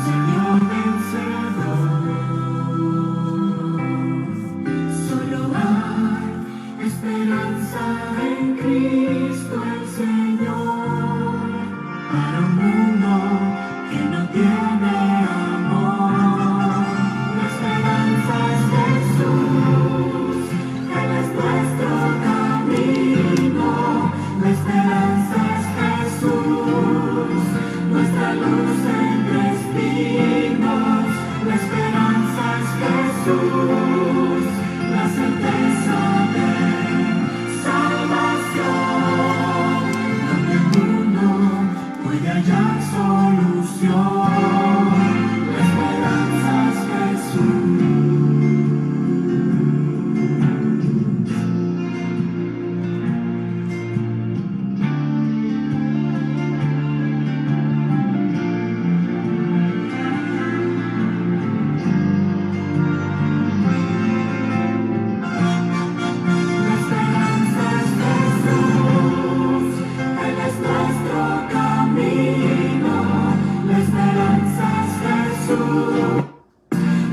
Señor vencedor. Solo hay esperanza en Cristo el Señor, para un mundo que no tiene amor. La esperanza es Jesús, Él es nuestro camino. La esperanza es Jesús, nuestra luz entre espinos. La esperanza es Jesús, la certeza de salvación, donde el mundo puede hallar solución. La esperanza es Jesús.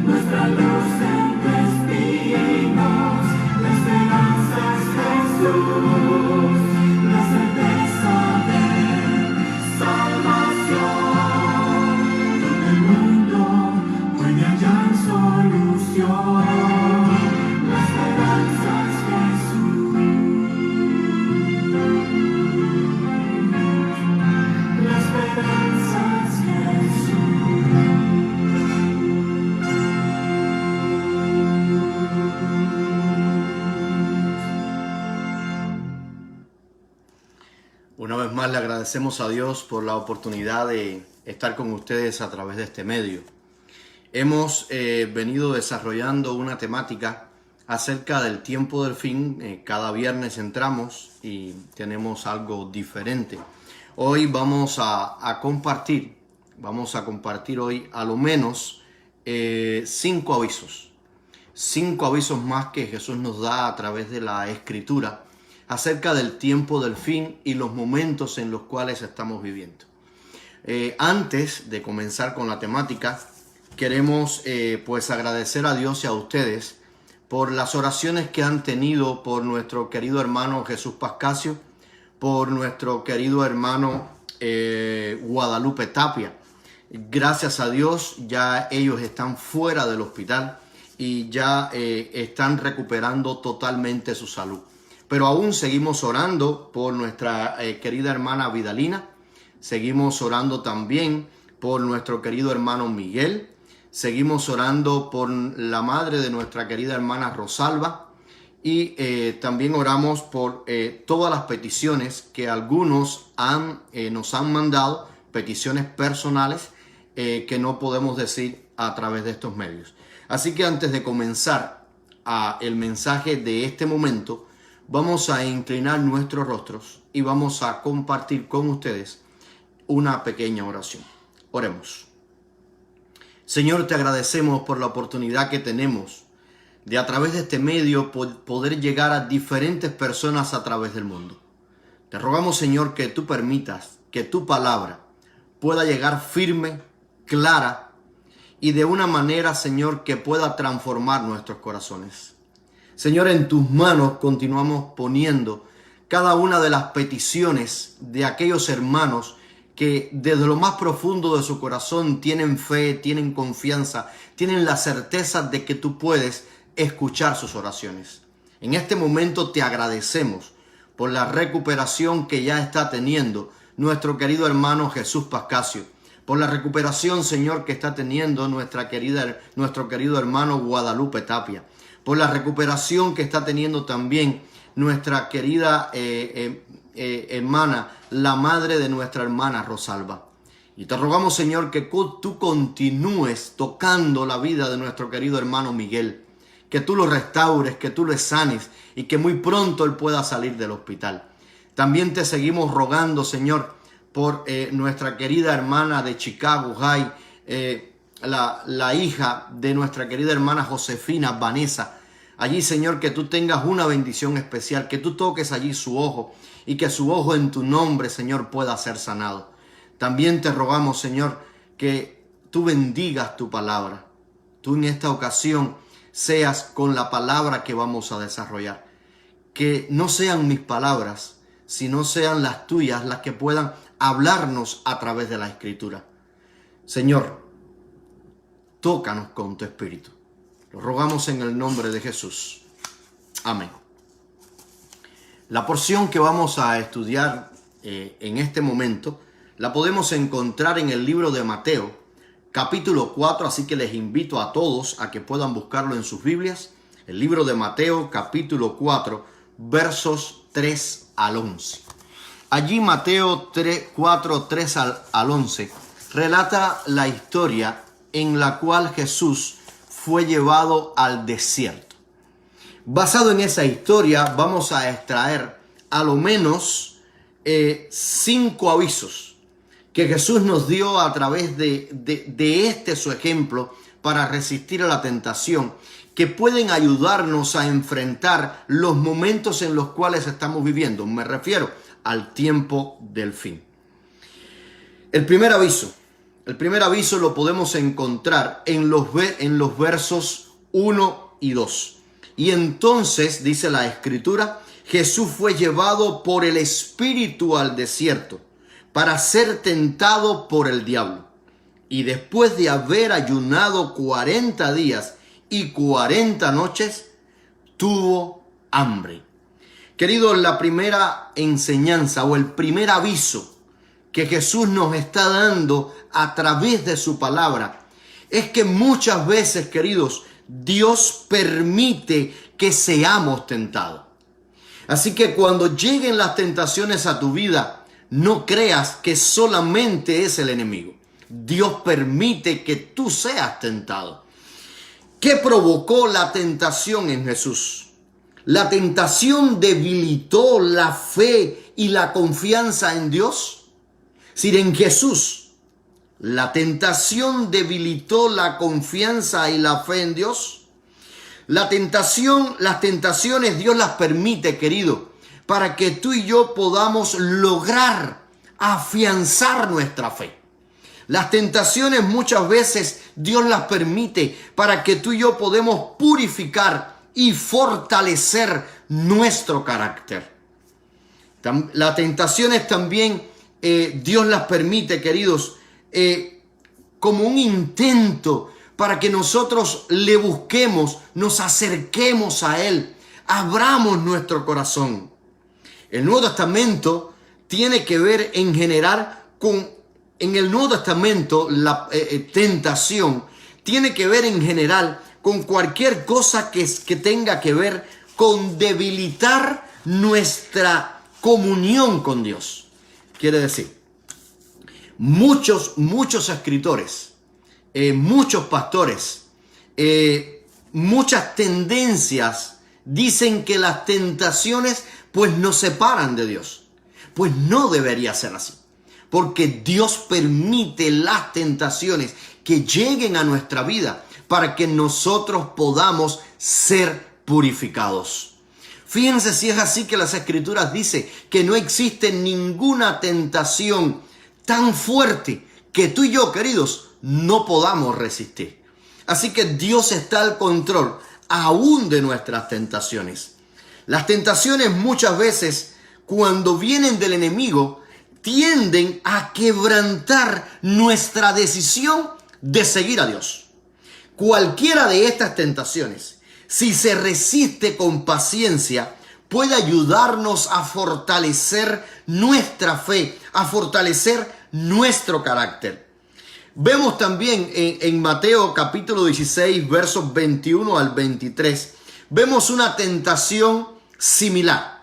Nuestra luz entre espinos. La esperanza es Jesús, la certeza de salvación, donde el mundo puede hallar solución. La esperanza es Jesús. La esperanza es Jesús. Una vez más le agradecemos a Dios por la oportunidad de estar con ustedes a través de este medio. Hemos venido desarrollando una temática acerca del tiempo del fin. Cada viernes entramos y tenemos algo diferente. Hoy vamos a compartir hoy a lo menos 5 avisos. 5 avisos más que Jesús nos da a través de la Escritura acerca del tiempo del fin y los momentos en los cuales estamos viviendo. Antes de comenzar con la temática, queremos pues agradecer a Dios y a ustedes por las oraciones que han tenido por nuestro querido hermano Jesús Pascasio, por nuestro querido hermano Guadalupe Tapia. Gracias a Dios ya ellos están fuera del hospital y ya están recuperando totalmente su salud. Pero aún seguimos orando por nuestra querida hermana Vidalina. Seguimos orando también por nuestro querido hermano Miguel. Seguimos orando por la madre de nuestra querida hermana Rosalba. Y también oramos por todas las peticiones que algunos nos han mandado, peticiones personales que no podemos decir a través de estos medios. Así que antes de comenzar el mensaje de este momento, vamos a inclinar nuestros rostros y vamos a compartir con ustedes una pequeña oración. Oremos. Señor, te agradecemos por la oportunidad que tenemos de a través de este medio poder llegar a diferentes personas a través del mundo. Te rogamos, Señor, que tú permitas que tu palabra pueda llegar firme, clara y de una manera, Señor, que pueda transformar nuestros corazones. Señor, en tus manos continuamos poniendo cada una de las peticiones de aquellos hermanos que desde lo más profundo de su corazón tienen fe, tienen confianza, tienen la certeza de que tú puedes escuchar sus oraciones. En este momento te agradecemos por la recuperación que ya está teniendo nuestro querido hermano Jesús Pascasio, por la recuperación, Señor, que está teniendo nuestro querido hermano Guadalupe Tapia, por la recuperación que está teniendo también nuestra querida hermana, la madre de nuestra hermana Rosalba. Y te rogamos, Señor, que tú continúes tocando la vida de nuestro querido hermano Miguel, que tú lo restaures, que tú lo sanes y que muy pronto él pueda salir del hospital. También te seguimos rogando, Señor, por nuestra querida hermana de Chicago, Jai, la hija de nuestra querida hermana Josefina, Vanessa. Allí, Señor, que tú tengas una bendición especial, que tú toques allí su ojo y que su ojo en tu nombre, Señor, pueda ser sanado. También te rogamos, Señor, que tú bendigas tu palabra. Tú en esta ocasión seas con la palabra que vamos a desarrollar. Que no sean mis palabras, sino sean las tuyas las que puedan hablarnos a través de la Escritura. Señor, tócanos con tu Espíritu. Lo rogamos en el nombre de Jesús. Amén. La porción que vamos a estudiar en este momento la podemos encontrar en el libro de Mateo, capítulo 4, así que les invito a todos a que puedan buscarlo en sus Biblias. El libro de Mateo, capítulo 4, versos 3 al 11. Allí Mateo 4, 3 al 11, relata la historia en la cual Jesús fue llevado al desierto. Basado en esa historia, vamos a extraer a lo menos 5 avisos que Jesús nos dio a través de este su ejemplo para resistir a la tentación, que pueden ayudarnos a enfrentar los momentos en los cuales estamos viviendo. Me refiero al tiempo del fin. El primer aviso lo podemos encontrar en los versos 1 y 2. Y entonces, dice la Escritura, Jesús fue llevado por el Espíritu al desierto para ser tentado por el diablo. Y después de haber ayunado 40 días y 40 noches, tuvo hambre. Queridos, la primera enseñanza o el primer aviso que Jesús nos está dando a través de su palabra es que muchas veces, queridos, Dios permite que seamos tentados. Así que cuando lleguen las tentaciones a tu vida, no creas que solamente es el enemigo. Dios permite que tú seas tentado. ¿Qué provocó la tentación en Jesús? ¿La tentación debilitó la fe y la confianza en Dios? Si en Jesús la tentación debilitó la confianza y la fe en Dios. Las tentaciones Dios las permite, querido, para que tú y yo podamos lograr afianzar nuestra fe. Las tentaciones muchas veces Dios las permite para que tú y yo podamos purificar y fortalecer nuestro carácter. Las tentaciones también Dios las permite, queridos, como un intento para que nosotros le busquemos, nos acerquemos a Él, abramos nuestro corazón. El Nuevo Testamento tiene que ver en general en el Nuevo Testamento la tentación tiene que ver en general con cualquier cosa que tenga que ver con debilitar nuestra comunión con Dios. Quiere decir, muchos escritores, muchos pastores, muchas tendencias dicen que las tentaciones pues nos separan de Dios. Pues no debería ser así, porque Dios permite las tentaciones que lleguen a nuestra vida para que nosotros podamos ser purificados. Fíjense si es así que las Escrituras dicen que no existe ninguna tentación tan fuerte que tú y yo, queridos, no podamos resistir. Así que Dios está al control aún de nuestras tentaciones. Las tentaciones muchas veces, cuando vienen del enemigo, tienden a quebrantar nuestra decisión de seguir a Dios. Cualquiera de estas tentaciones, si se resiste con paciencia, puede ayudarnos a fortalecer nuestra fe, a fortalecer nuestro carácter. Vemos también en Mateo capítulo 16, versos 21 al 23, vemos una tentación similar.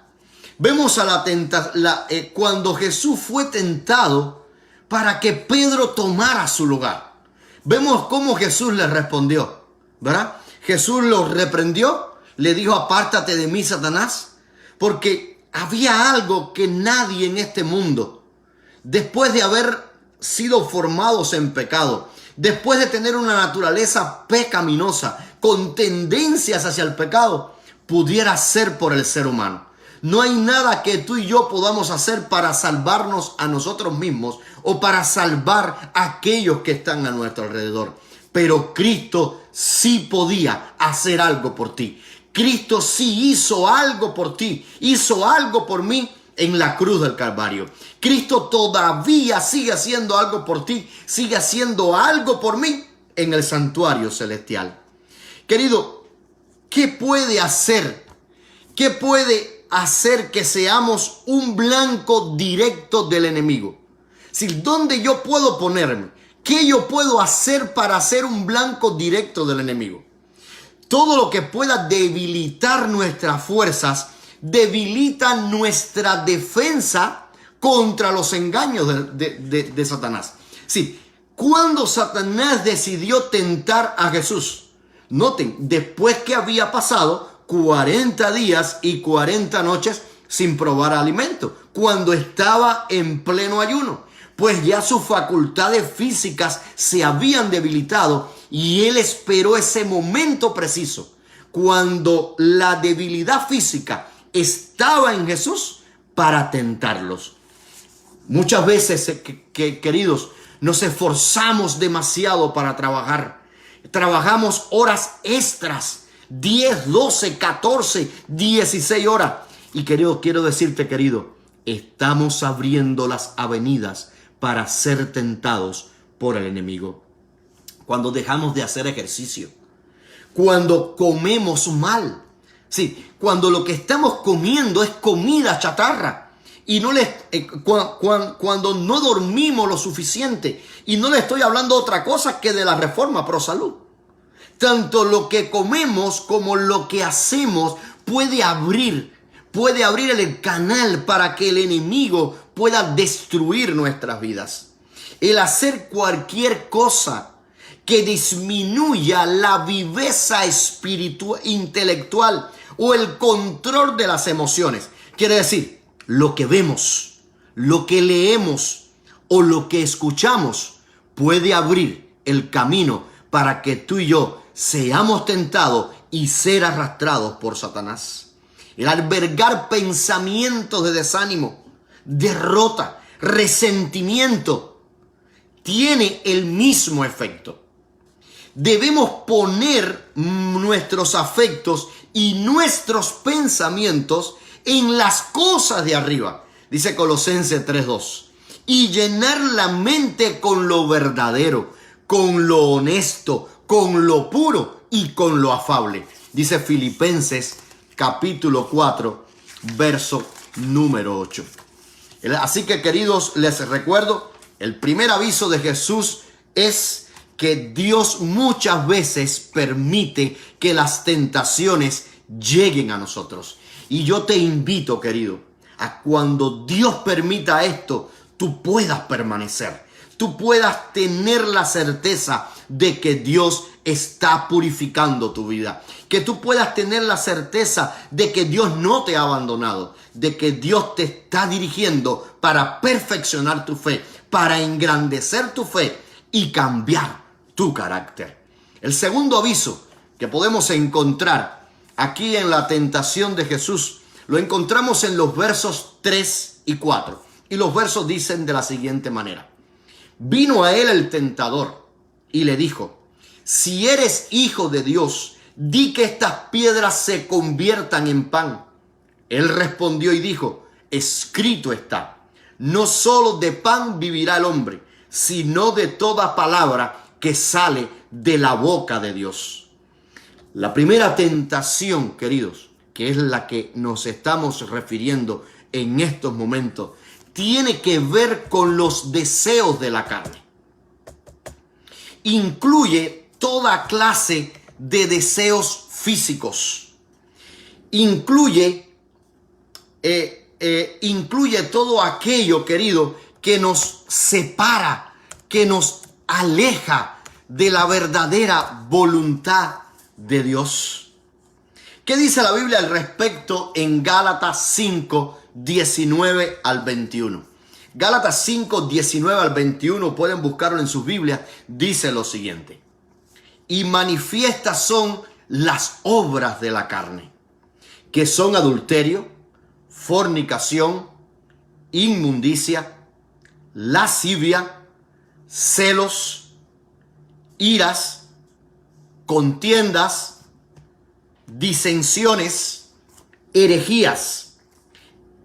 Vemos cuando Jesús fue tentado para que Pedro tomara su lugar. Vemos cómo Jesús le respondió, ¿verdad? Jesús lo reprendió, le dijo: apártate de mí, Satanás, porque había algo que nadie en este mundo, después de haber sido formados en pecado, después de tener una naturaleza pecaminosa, con tendencias hacia el pecado, pudiera hacer por el ser humano. No hay nada que tú y yo podamos hacer para salvarnos a nosotros mismos o para salvar a aquellos que están a nuestro alrededor. Pero Cristo sí podía hacer algo por ti. Cristo sí hizo algo por ti, hizo algo por mí en la cruz del Calvario. Cristo todavía sigue haciendo algo por ti, sigue haciendo algo por mí en el santuario celestial. Querido, ¿qué puede hacer? ¿Qué puede hacer que seamos un blanco directo del enemigo? Si, ¿dónde yo puedo ponerme? ¿Qué yo puedo hacer para ser un blanco directo del enemigo? Todo lo que pueda debilitar nuestras fuerzas, debilita nuestra defensa contra los engaños de Satanás. Sí, cuando Satanás decidió tentar a Jesús, noten, después que había pasado 40 días y 40 noches sin probar alimento, cuando estaba en pleno ayuno, pues ya sus facultades físicas se habían debilitado y él esperó ese momento preciso, cuando la debilidad física estaba en Jesús para tentarlos. Muchas veces, queridos, nos esforzamos demasiado para trabajar. Trabajamos horas extras, 10, 12, 14, 16 horas. Y quiero decirte, querido, estamos abriendo las avenidas para ser tentados por el enemigo. Cuando dejamos de hacer ejercicio, cuando comemos mal, sí, cuando lo que estamos comiendo es comida chatarra y cuando no dormimos lo suficiente, y no le estoy hablando de otra cosa que de la reforma pro salud. Tanto lo que comemos como lo que hacemos puede abrir el canal para que el enemigo pueda destruir nuestras vidas. El hacer cualquier cosa que disminuya la viveza espiritual, intelectual o el control de las emociones. Quiere decir, lo que vemos, lo que leemos o lo que escuchamos puede abrir el camino para que tú y yo seamos tentados y ser arrastrados por Satanás. El albergar pensamientos de desánimo, derrota, resentimiento, tiene el mismo efecto. Debemos poner nuestros afectos y nuestros pensamientos en las cosas de arriba, dice Colosenses 3:2, y llenar la mente con lo verdadero, con lo honesto, con lo puro y con lo afable, dice Filipenses capítulo 4, verso número 8. Así que, queridos, les recuerdo, el primer aviso de Jesús es que Dios muchas veces permite que las tentaciones lleguen a nosotros. Y yo te invito, querido, a cuando Dios permita esto, tú puedas permanecer. Tú puedas tener la certeza de que Dios está purificando tu vida. Que tú puedas tener la certeza de que Dios no te ha abandonado. De que Dios te está dirigiendo para perfeccionar tu fe, para engrandecer tu fe y cambiar tu carácter. El segundo aviso que podemos encontrar aquí en la tentación de Jesús, lo encontramos en los versos 3 y 4. Y los versos dicen de la siguiente manera: vino a él el tentador y le dijo: si eres hijo de Dios, di que estas piedras se conviertan en pan. Él respondió y dijo: escrito está, no solo de pan vivirá el hombre, sino de toda palabra que sale de la boca de Dios. La primera tentación, queridos, que es la que nos estamos refiriendo en estos momentos, tiene que ver con los deseos de la carne. Incluye toda clase de deseos físicos. Incluye todo aquello, querido, que nos separa, que nos aleja de la verdadera voluntad de Dios. ¿Qué dice la Biblia al respecto en Gálatas 5, 19 al 21? Gálatas 5, 19 al 21, pueden buscarlo en sus Biblias, dice lo siguiente: y manifiestas son las obras de la carne, que son adulterio, fornicación, inmundicia, lascivia, celos, iras, contiendas, disensiones, herejías,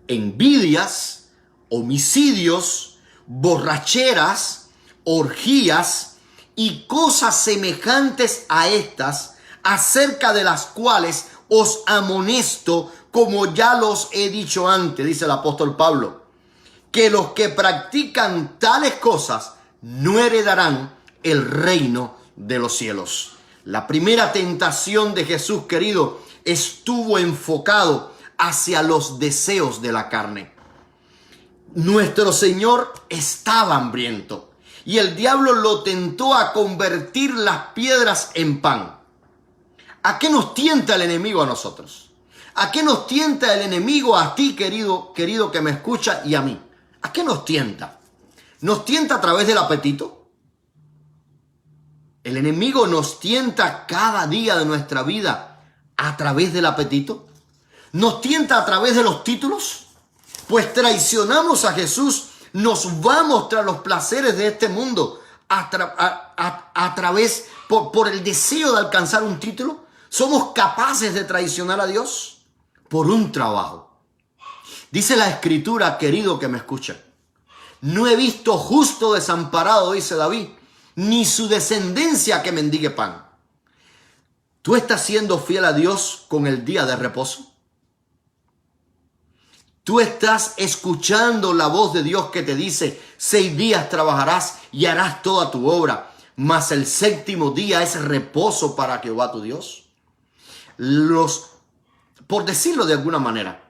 envidias, homicidios, borracheras, orgías y cosas semejantes a estas, acerca de las cuales os amonesto, como ya los he dicho antes, dice el apóstol Pablo, que los que practican tales cosas no heredarán el reino de los cielos. La primera tentación de Jesús, querido, estuvo enfocado hacia los deseos de la carne. Nuestro Señor estaba hambriento y el diablo lo tentó a convertir las piedras en pan. ¿A qué nos tienta el enemigo a nosotros? ¿A qué nos tienta el enemigo a ti, querido que me escucha, y a mí? ¿A qué nos tienta? ¿Nos tienta a través del apetito? ¿El enemigo nos tienta cada día de nuestra vida a través del apetito? ¿Nos tienta a través de los títulos? Pues traicionamos a Jesús, nos vamos tras los placeres de este mundo a través, por el deseo de alcanzar un título. ¿Somos capaces de traicionar a Dios por un trabajo? Dice la Escritura, querido que me escucha, no he visto justo desamparado, dice David, ni su descendencia que mendigue pan. ¿Tú estás siendo fiel a Dios con el día de reposo? ¿Tú estás escuchando la voz de Dios que te dice, 6 días trabajarás y harás toda tu obra, mas el 7º día es reposo para Jehová tu Dios? Por decirlo de alguna manera,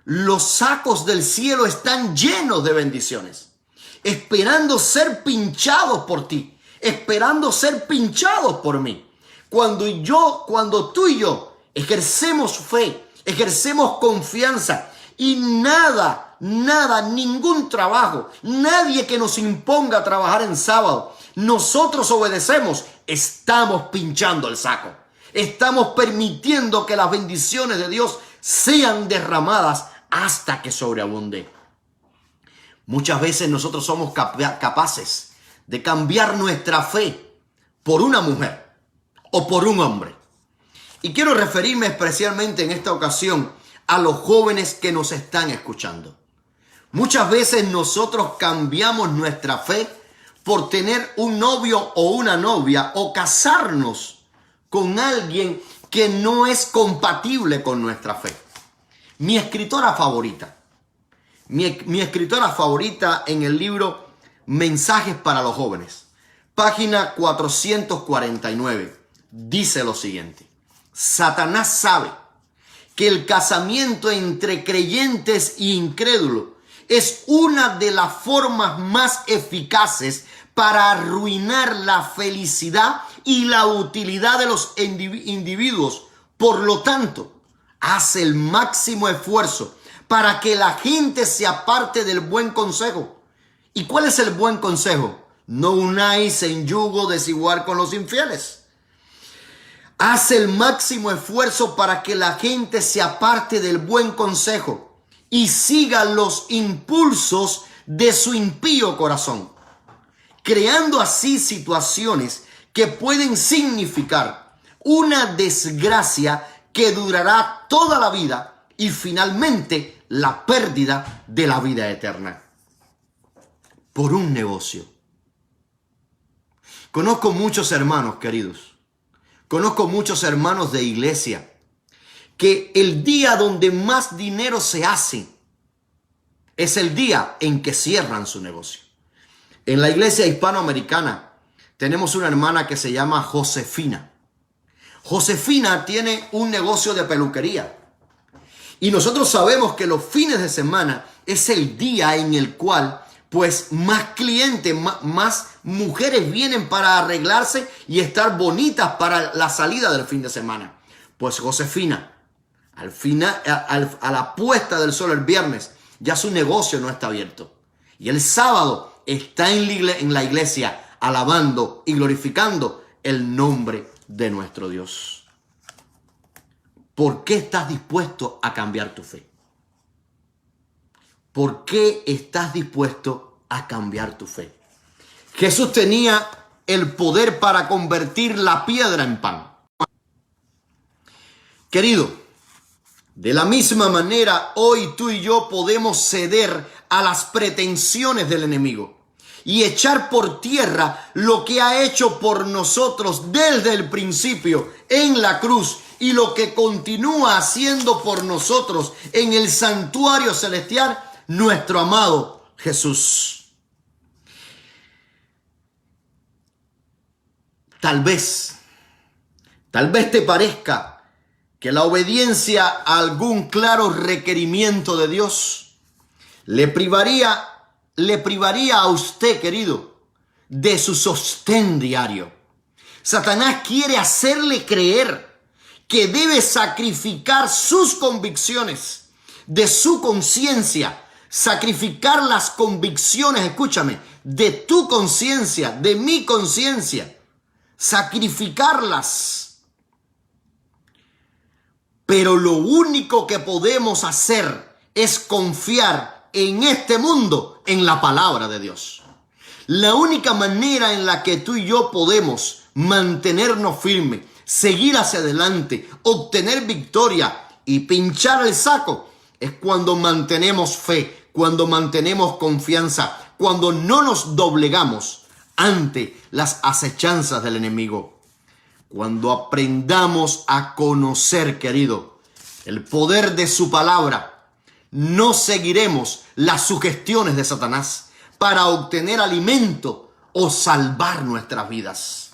los sacos del cielo están llenos de bendiciones, esperando ser pinchados por ti, esperando ser pinchados por mí. Cuando tú y yo ejercemos fe, ejercemos confianza, y ningún trabajo, nadie que nos imponga trabajar en sábado, nosotros obedecemos, estamos pinchando el saco. Estamos permitiendo que las bendiciones de Dios sean derramadas hasta que sobreabunde. Muchas veces nosotros somos capaces de cambiar nuestra fe por una mujer o por un hombre. Y quiero referirme especialmente en esta ocasión a los jóvenes que nos están escuchando. Muchas veces nosotros cambiamos nuestra fe por tener un novio o una novia o casarnos con alguien que no es compatible con nuestra fe. Mi escritora favorita en el libro Mensajes para los Jóvenes, página 449, dice lo siguiente: Satanás sabe que el casamiento entre creyentes e incrédulos es una de las formas más eficaces para arruinar la felicidad y la utilidad de los individuos. Por lo tanto, hace el máximo esfuerzo para que la gente se aparte del buen consejo. ¿Y cuál es el buen consejo? No unáis en yugo desigual con los infieles. Hace el máximo esfuerzo para que la gente se aparte del buen consejo y siga los impulsos de su impío corazón, creando así situaciones que pueden significar una desgracia que durará toda la vida y finalmente la pérdida de la vida eterna. Por un negocio. Conozco muchos hermanos, queridos. Conozco muchos hermanos de iglesia que el día donde más dinero se hace es el día en que cierran su negocio. En la iglesia hispanoamericana tenemos una hermana que se llama Josefina. Josefina tiene un negocio de peluquería. Y nosotros sabemos que los fines de semana es el día en el cual pues más clientes, más mujeres vienen para arreglarse y estar bonitas para la salida del fin de semana. Pues Josefina, a la puesta del sol el viernes, ya su negocio no está abierto. Y el sábado está en la iglesia alabando y glorificando el nombre de nuestro Dios. ¿Por qué estás dispuesto a cambiar tu fe? ¿por qué estás dispuesto a cambiar tu fe? Jesús tenía el poder para convertir la piedra en pan. Querido, de la misma manera, hoy tú y yo podemos ceder a las pretensiones del enemigo y echar por tierra lo que ha hecho por nosotros desde el principio en la cruz y lo que continúa haciendo por nosotros en el santuario celestial, nuestro amado Jesús. Tal vez te parezca que la obediencia a algún claro requerimiento de Dios le privaría a usted, querido, de su sostén diario. Satanás quiere hacerle creer que debe sacrificar sus convicciones de su conciencia, sacrificar las convicciones, escúchame, de tu conciencia, de mi conciencia, sacrificarlas. Pero lo único que podemos hacer es confiar en este mundo, en la palabra de Dios. La única manera en la que tú y yo podemos mantenernos firmes, seguir hacia adelante, obtener victoria y pinchar el saco, es cuando mantenemos fe, cuando mantenemos confianza, cuando no nos doblegamos ante las acechanzas del enemigo. Cuando aprendamos a conocer, querido, el poder de su palabra, no seguiremos las sugestiones de Satanás para obtener alimento o salvar nuestras vidas.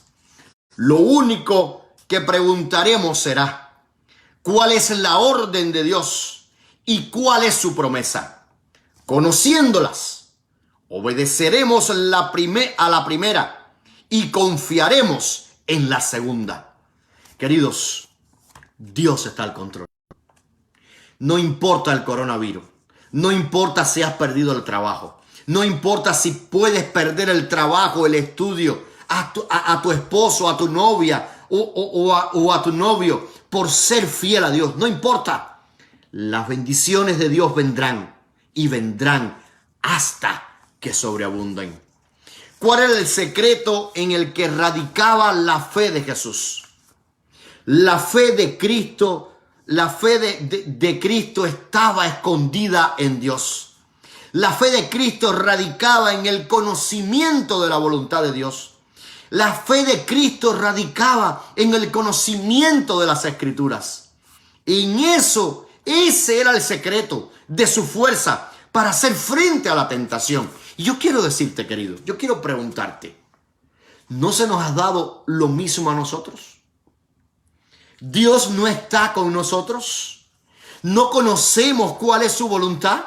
Lo único que preguntaremos será, ¿cuál es la orden de Dios y cuál es su promesa? Conociéndolas, obedeceremos a la primera y confiaremos en la segunda. Queridos, Dios está al control. No importa el coronavirus, no importa si has perdido el trabajo, no importa si puedes perder el trabajo, el estudio, a tu esposo, a tu novia o a tu novio por ser fiel a Dios, no importa. Las bendiciones de Dios vendrán y vendrán hasta que sobreabunden. ¿Cuál era el secreto en el que radicaba la fe de Jesús? La fe de Cristo, la fe de Cristo estaba escondida en Dios. La fe de Cristo radicaba en el conocimiento de la voluntad de Dios. La fe de Cristo radicaba en el conocimiento de las Escrituras. En eso, ese era el secreto de su fuerza para hacer frente a la tentación. Y yo quiero decirte, querido, yo quiero preguntarte, ¿no se nos ha dado lo mismo a nosotros? ¿Dios no está con nosotros? ¿No conocemos cuál es su voluntad?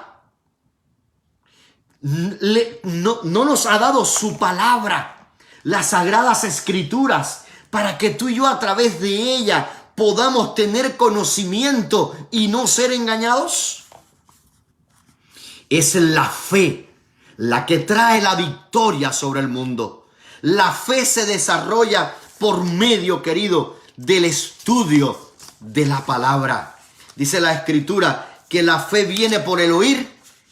No nos ha dado su palabra, las sagradas escrituras, para que tú y yo a través de ella podamos tener conocimiento y no ser engañados. Es la fe la que trae la victoria sobre el mundo. La fe se desarrolla por medio, querido, del estudio de la palabra. Dice la Escritura que la fe viene por el oír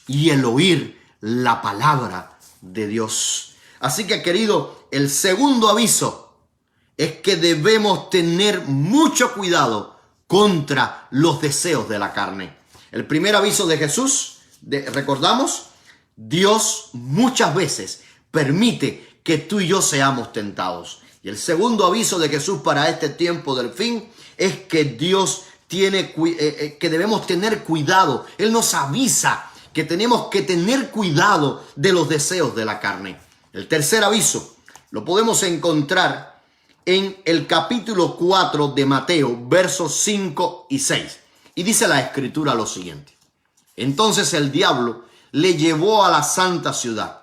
y el oír la palabra de Dios. Así que, querido, el segundo aviso es que debemos tener mucho cuidado contra los deseos de la carne. El primer aviso de Jesús, recordamos, Dios muchas veces permite que tú y yo seamos tentados. Y el segundo aviso de Jesús para este tiempo del fin es que Dios que debemos tener cuidado. Él nos avisa que tenemos que tener cuidado de los deseos de la carne. El tercer aviso lo podemos encontrar en el capítulo 4 de Mateo, versos 5 y 6. Y dice la Escritura lo siguiente: entonces el diablo le llevó a la santa ciudad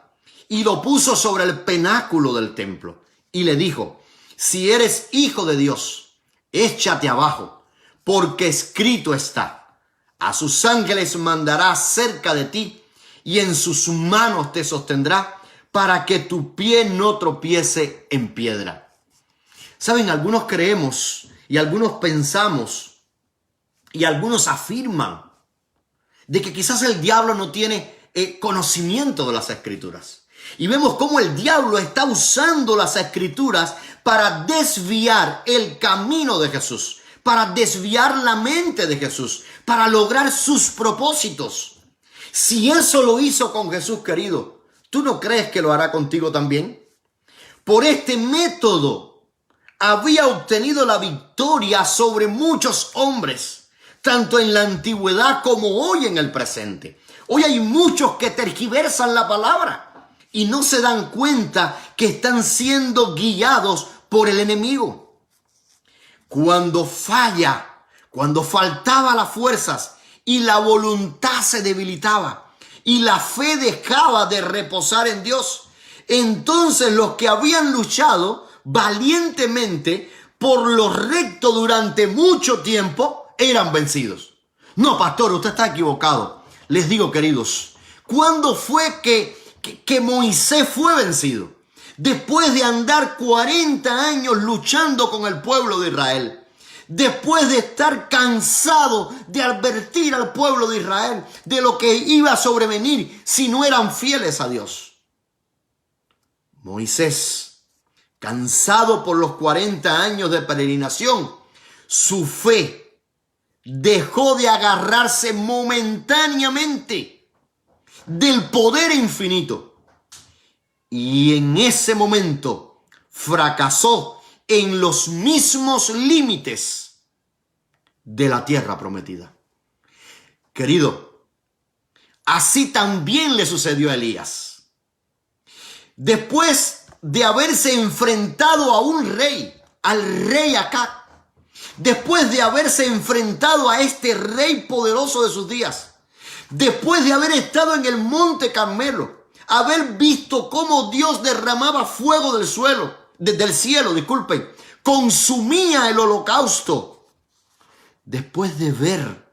y lo puso sobre el penáculo del templo y le dijo: si eres hijo de Dios, échate abajo, porque escrito está: a sus ángeles mandará cerca de ti y en sus manos te sostendrá para que tu pie no tropiece en piedra. Saben, algunos creemos y algunos pensamos y algunos afirman de que quizás el diablo no tiene conocimiento de las Escrituras. Y vemos cómo el diablo está usando las Escrituras para desviar el camino de Jesús, para desviar la mente de Jesús, para lograr sus propósitos. Si eso lo hizo con Jesús, querido, ¿tú no crees que lo hará contigo también? Por este método había obtenido la victoria sobre muchos hombres, tanto en la antigüedad como hoy en el presente. Hoy hay muchos que tergiversan la palabra y no se dan cuenta que están siendo guiados por el enemigo. Cuando faltaba las fuerzas y la voluntad se debilitaba y la fe dejaba de reposar en Dios, entonces los que habían luchado valientemente por lo recto durante mucho tiempo eran vencidos. No, pastor, usted está equivocado. Les digo, queridos, ¿cuándo fue que Moisés fue vencido? Después de andar 40 años luchando con el pueblo de Israel. Después de estar cansado de advertir al pueblo de Israel de lo que iba a sobrevenir si no eran fieles a Dios. Moisés, cansado por los 40 años de peregrinación, su fe dejó de agarrarse momentáneamente del poder infinito. Y en ese momento fracasó en los mismos límites de la tierra prometida. Querido, así también le sucedió a Elías. Después de haberse enfrentado a un rey, al rey Acab, después de haberse enfrentado a este rey poderoso de sus días, después de haber estado en el monte Carmelo, haber visto cómo Dios derramaba fuego del cielo, consumía el holocausto, después de ver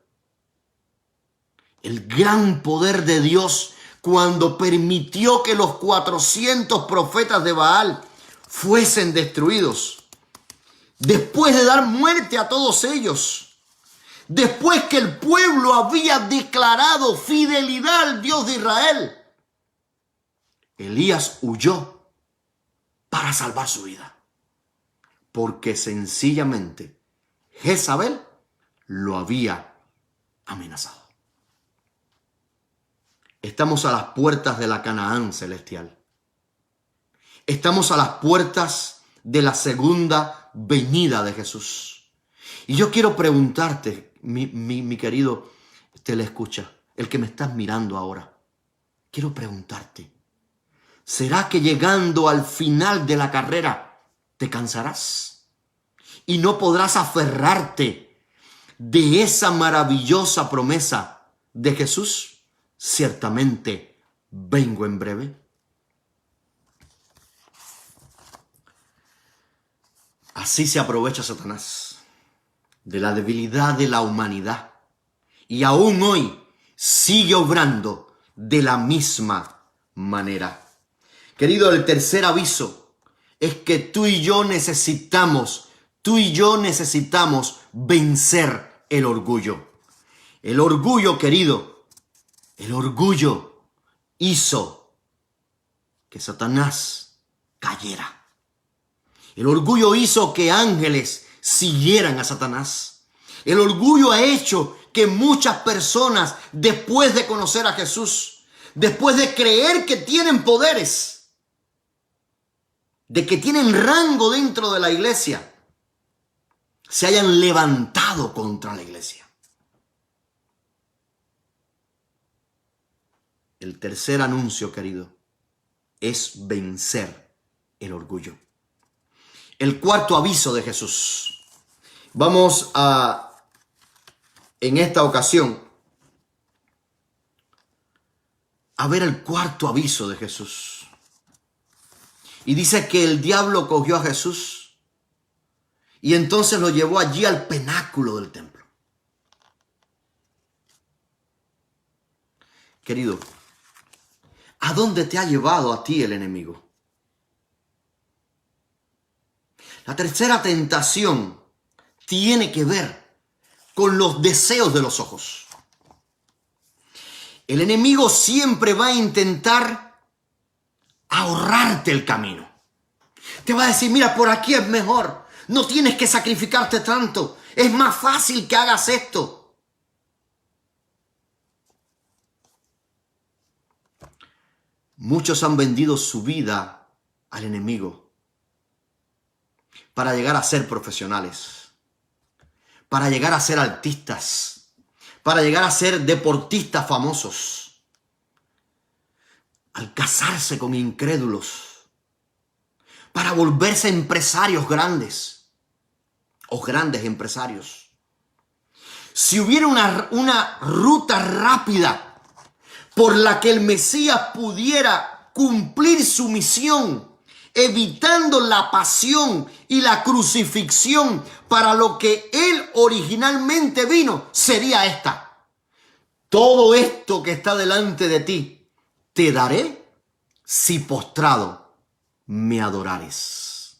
el gran poder de Dios cuando permitió que los 400 profetas de Baal fuesen destruidos, después de dar muerte a todos ellos, después que el pueblo había declarado fidelidad al Dios de Israel, Elías huyó para salvar su vida, porque sencillamente Jezabel lo había amenazado. Estamos a las puertas de la Canaán celestial. Estamos a las puertas de la segunda venida de Jesús. Y yo quiero preguntarte, mi querido teleescucha, el que me estás mirando ahora, quiero preguntarte, ¿será que llegando al final de la carrera te cansarás y no podrás aferrarte de esa maravillosa promesa de Jesús? Ciertamente vengo en breve. Así se aprovecha Satanás de la debilidad de la humanidad y aún hoy sigue obrando de la misma manera. Querido, el tercer aviso es que tú y yo necesitamos vencer el orgullo. El orgullo, querido, el orgullo hizo que Satanás cayera. El orgullo hizo que ángeles siguieran a Satanás. El orgullo ha hecho que muchas personas, después de conocer a Jesús, después de creer que tienen poderes, de que tienen rango dentro de la iglesia, se hayan levantado contra la iglesia. El tercer anuncio, querido, es vencer el orgullo. El cuarto aviso de Jesús. Vamos en esta ocasión, a ver el cuarto aviso de Jesús. Y dice que el diablo cogió a Jesús y entonces lo llevó allí al pináculo del templo. Querido, ¿a dónde te ha llevado a ti el enemigo? La tercera tentación tiene que ver con los deseos de los ojos. El enemigo siempre va a intentar ahorrarte el camino. Te va a decir, mira, por aquí es mejor. No tienes que sacrificarte tanto. Es más fácil que hagas esto. Muchos han vendido su vida al enemigo para llegar a ser profesionales, para llegar a ser artistas, para llegar a ser deportistas famosos, al casarse con incrédulos, para volverse empresarios grandes o grandes empresarios. Si hubiera una ruta rápida por la que el Mesías pudiera cumplir su misión, evitando la pasión y la crucifixión para lo que él originalmente vino, sería esta: todo esto que está delante de ti, te daré si postrado me adorares.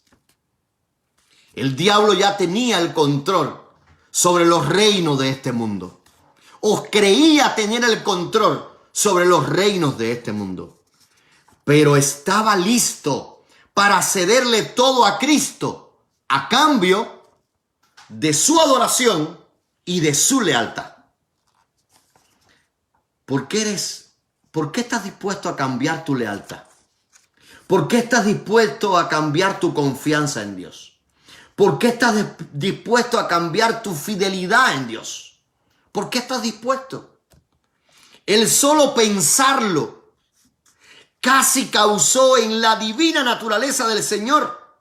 El diablo ya tenía el control sobre los reinos de este mundo. O creía tener el control sobre los reinos de este mundo. Pero estaba listo para cederle todo a Cristo a cambio de su adoración y de su lealtad. ¿Por qué estás dispuesto a cambiar tu lealtad? ¿Por qué estás dispuesto a cambiar tu confianza en Dios? ¿Por qué estás dispuesto a cambiar tu fidelidad en Dios? ¿Por qué estás dispuesto? El solo pensarlo casi causó en la divina naturaleza del Señor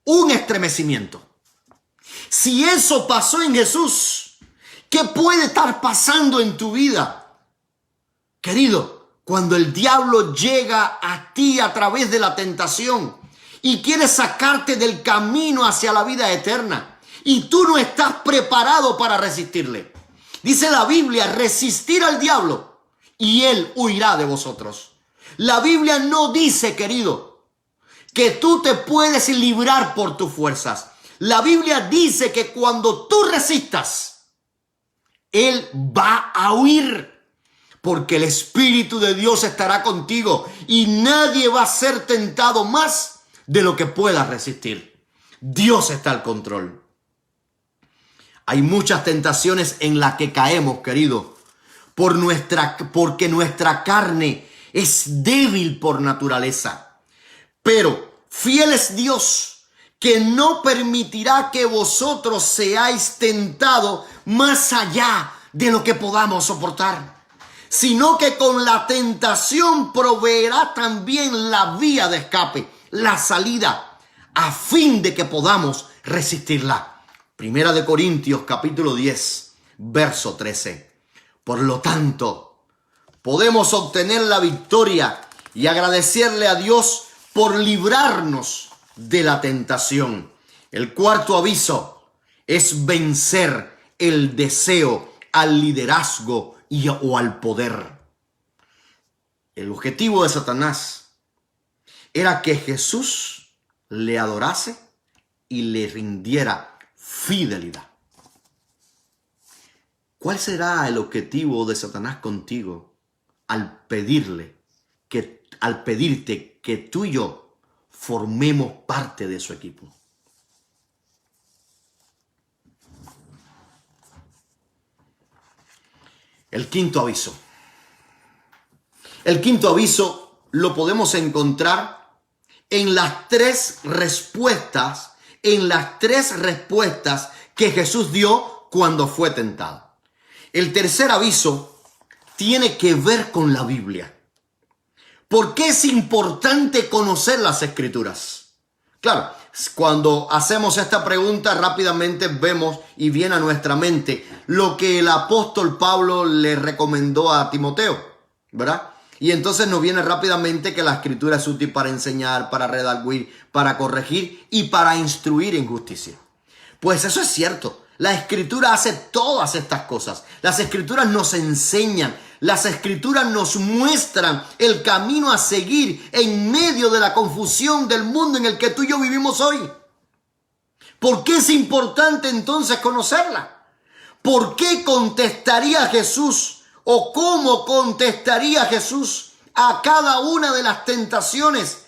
un estremecimiento. Si eso pasó en Jesús, ¿qué puede estar pasando en tu vida? Querido, cuando el diablo llega a ti a través de la tentación y quiere sacarte del camino hacia la vida eterna y tú no estás preparado para resistirle. Dice la Biblia, resistir al diablo y él huirá de vosotros. La Biblia no dice, querido, que tú te puedes librar por tus fuerzas. La Biblia dice que cuando tú resistas, él va a huir. Porque el Espíritu de Dios estará contigo y nadie va a ser tentado más de lo que puedas resistir. Dios está al control. Hay muchas tentaciones en las que caemos, querido, porque nuestra carne es débil por naturaleza. Pero fiel es Dios, que no permitirá que vosotros seáis tentados más allá de lo que podamos soportar, sino que con la tentación proveerá también la vía de escape, la salida, a fin de que podamos resistirla. Primera de Corintios capítulo 10, verso 13. Por lo tanto, podemos obtener la victoria y agradecerle a Dios por librarnos de la tentación. El cuarto aviso es vencer el deseo al liderazgo o al poder. El objetivo de Satanás era que Jesús le adorase y le rindiera fidelidad. ¿Cuál será el objetivo de Satanás contigo al pedirte que tú y yo formemos parte de su equipo? El quinto aviso. El quinto aviso lo podemos encontrar en las tres respuestas que Jesús dio cuando fue tentado. El tercer aviso tiene que ver con la Biblia. ¿Por qué es importante conocer las Escrituras? Claro, cuando hacemos esta pregunta rápidamente vemos y viene a nuestra mente lo que el apóstol Pablo le recomendó a Timoteo, ¿verdad? Y entonces nos viene rápidamente que la Escritura es útil para enseñar, para redarguir, para corregir y para instruir en justicia. Pues eso es cierto. La Escritura hace todas estas cosas. Las Escrituras nos enseñan. Las Escrituras nos muestran el camino a seguir en medio de la confusión del mundo en el que tú y yo vivimos hoy. ¿Por qué es importante entonces conocerla? ¿Por qué contestaría Jesús ¿O cómo contestaría Jesús a cada una de las tentaciones,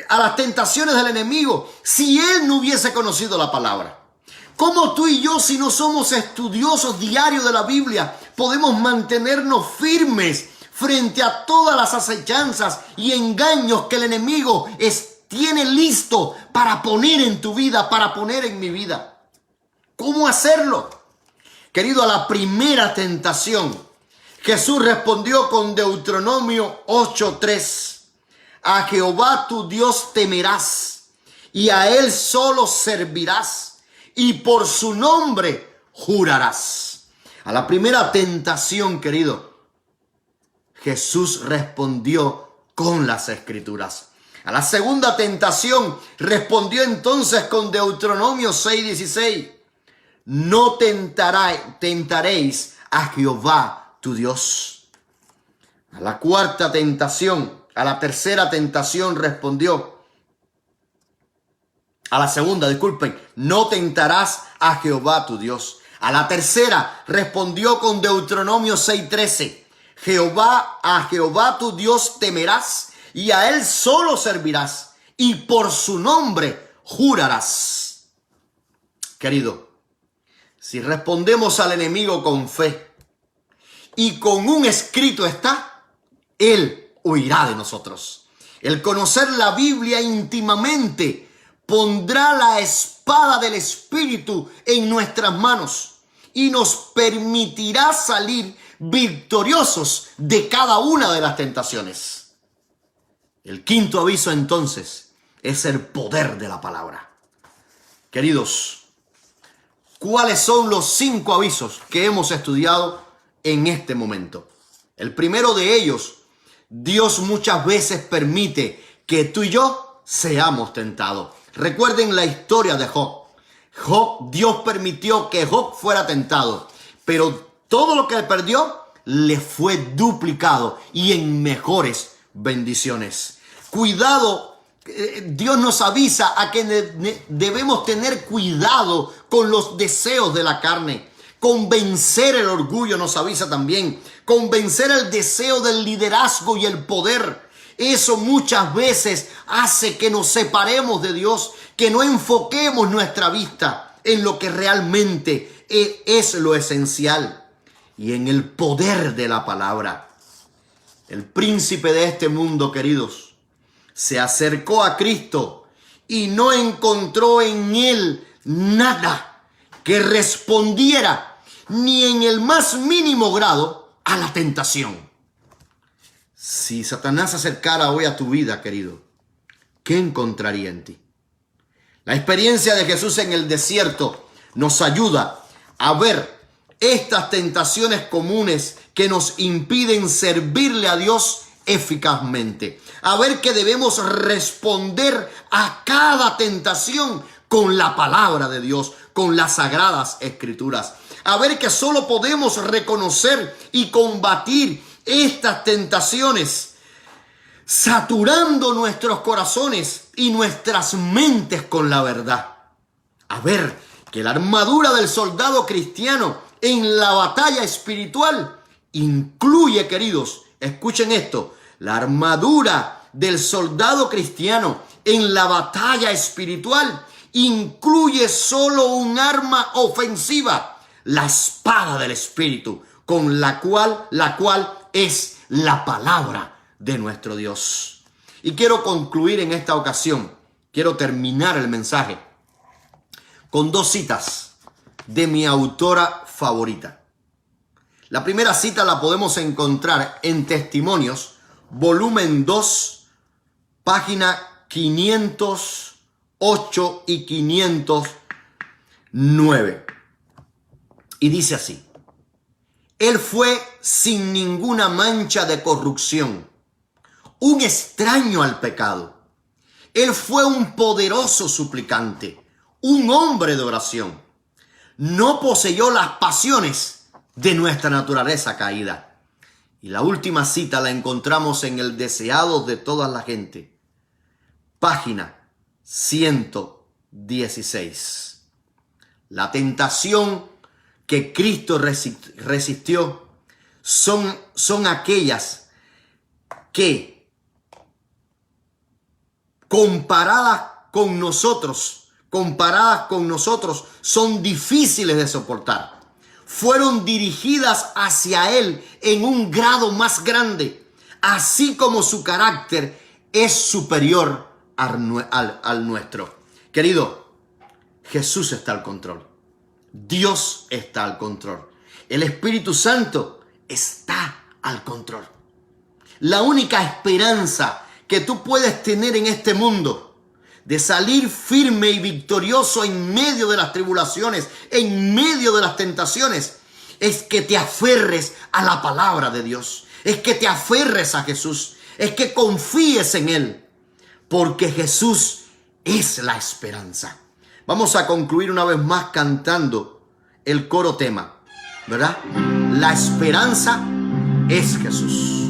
a las tentaciones del enemigo, si él no hubiese conocido la palabra? ¿Cómo tú y yo, si no somos estudiosos diarios de la Biblia, podemos mantenernos firmes frente a todas las acechanzas y engaños que el enemigo tiene listo para poner en tu vida, para poner en mi vida? ¿Cómo hacerlo? Querido, a la primera tentación, Jesús respondió con Deuteronomio 8:3. A Jehová tu Dios temerás y a él solo servirás y por su nombre jurarás. A la primera tentación, querido, Jesús respondió con las Escrituras. A la segunda tentación respondió entonces con Deuteronomio 6:16. No tentaréis a Jehová tu Dios. A la cuarta tentación, a la tercera tentación respondió. A la segunda, disculpen, no tentarás a Jehová tu Dios. A la tercera respondió con Deuteronomio 6:13. A Jehová tu Dios temerás y a él solo servirás y por su nombre jurarás. Querido, si respondemos al enemigo con fe y con un escrito está, él huirá de nosotros. El conocer la Biblia íntimamente pondrá la espada del Espíritu en nuestras manos y nos permitirá salir victoriosos de cada una de las tentaciones. El quinto aviso entonces es el poder de la palabra. Queridos, ¿cuáles son los 5 avisos que hemos estudiado en este momento? El primero de ellos, Dios muchas veces permite que tú y yo seamos tentados. Recuerden la historia de Job. Dios permitió que Job fuera tentado, pero todo lo que perdió le fue duplicado y en mejores bendiciones. Cuidado, Dios nos avisa a que debemos tener cuidado con los deseos de la carne. Con vencer el orgullo nos avisa también. Con vencer el deseo del liderazgo y el poder. Eso muchas veces hace que nos separemos de Dios, que no enfoquemos nuestra vista en lo que realmente es lo esencial y en el poder de la palabra. El príncipe de este mundo, queridos, se acercó a Cristo y no encontró en él nada que respondiera ni en el más mínimo grado a la tentación. Si Satanás se acercara hoy a tu vida, querido, ¿qué encontraría en ti? La experiencia de Jesús en el desierto nos ayuda a ver estas tentaciones comunes que nos impiden servirle a Dios eficazmente. A ver que debemos responder a cada tentación con la palabra de Dios, con las sagradas escrituras. A ver que solo podemos reconocer y combatir estas tentaciones saturando nuestros corazones y nuestras mentes con la verdad. A ver que la armadura del soldado cristiano en la batalla espiritual incluye, queridos, escuchen esto, la armadura del soldado cristiano en la batalla espiritual incluye solo un arma ofensiva, la espada del Espíritu, con la cual es la palabra de nuestro Dios. Y quiero concluir en esta ocasión, quiero terminar el mensaje con 2 citas de mi autora favorita. La primera cita la podemos encontrar en Testimonios, volumen 2, página 508 y 509. Y dice así: Él fue sin ninguna mancha de corrupción, un extraño al pecado. Él fue un poderoso suplicante, un hombre de oración. No poseyó las pasiones de nuestra naturaleza caída. Y la última cita la encontramos en el Deseado de toda la gente, página 116. La tentación que Cristo resistió son aquellas que, comparadas con nosotros, son difíciles de soportar. Fueron dirigidas hacia Él en un grado más grande, así como su carácter es superior al nuestro. Querido, Jesús está al control. Dios está al control. El Espíritu Santo está al control. La única esperanza que tú puedes tener en este mundo de salir firme y victorioso en medio de las tribulaciones, en medio de las tentaciones, es que te aferres a la palabra de Dios, es que te aferres a Jesús, es que confíes en Él, porque Jesús es la esperanza. Vamos a concluir una vez más cantando el coro tema, ¿verdad? La esperanza es Jesús.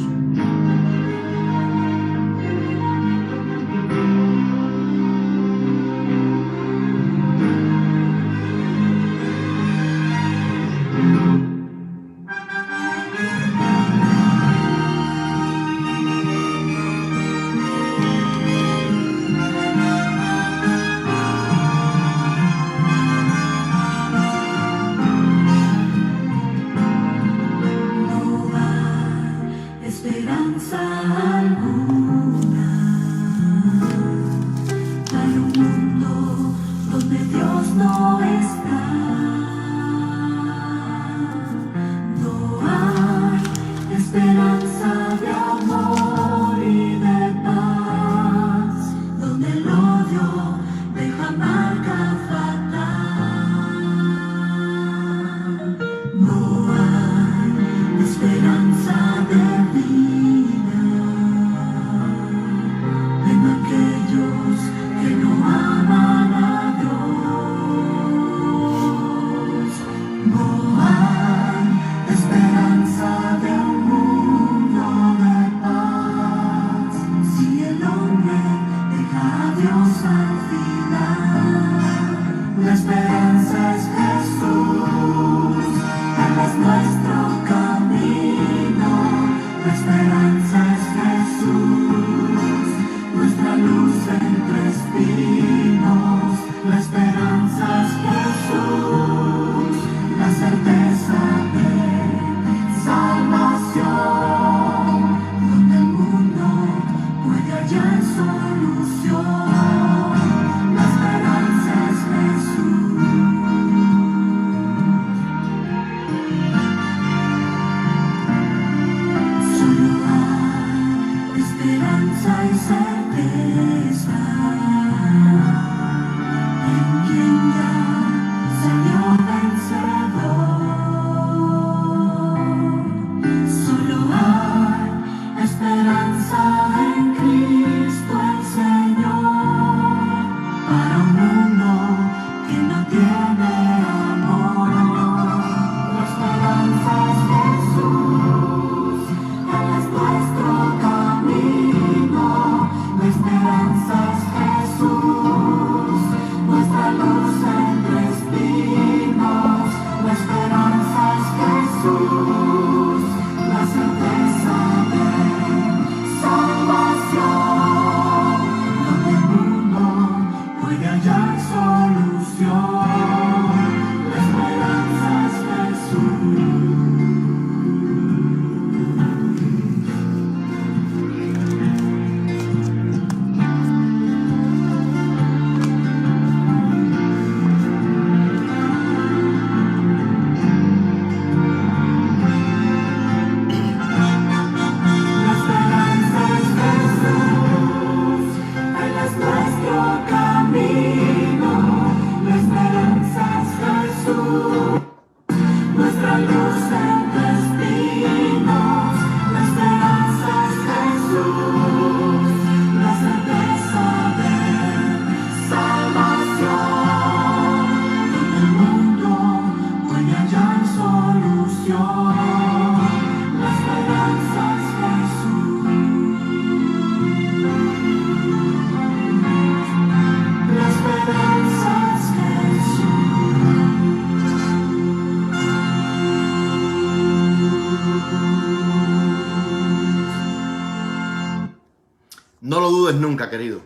dudes nunca, querido.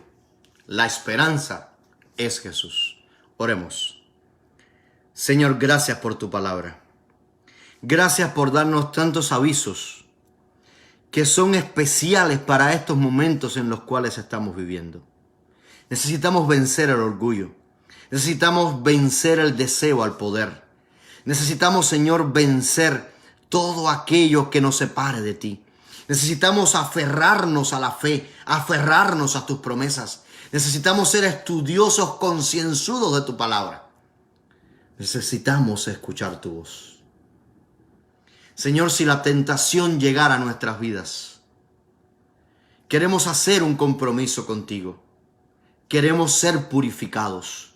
La esperanza es Jesús. Oremos. Señor, gracias por tu palabra. Gracias por darnos tantos avisos que son especiales para estos momentos en los cuales estamos viviendo. Necesitamos vencer el orgullo. Necesitamos vencer el deseo al poder. Necesitamos, Señor, vencer todo aquello que nos separe de ti. Necesitamos aferrarnos a la fe, aferrarnos a tus promesas. Necesitamos ser estudiosos, concienzudos de tu palabra. Necesitamos escuchar tu voz. Señor, si la tentación llegara a nuestras vidas, queremos hacer un compromiso contigo. Queremos ser purificados.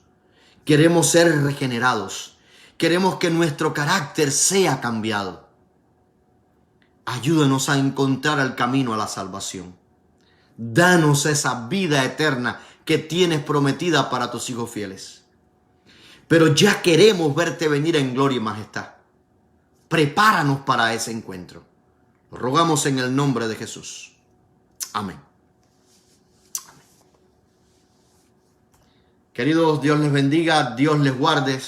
Queremos ser regenerados. Queremos que nuestro carácter sea cambiado. Ayúdanos a encontrar el camino a la salvación. Danos esa vida eterna que tienes prometida para tus hijos fieles. Pero ya queremos verte venir en gloria y majestad. Prepáranos para ese encuentro. Lo rogamos en el nombre de Jesús. Amén. Amén. Queridos, Dios les bendiga, Dios les guarde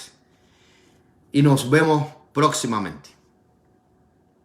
y nos vemos próximamente.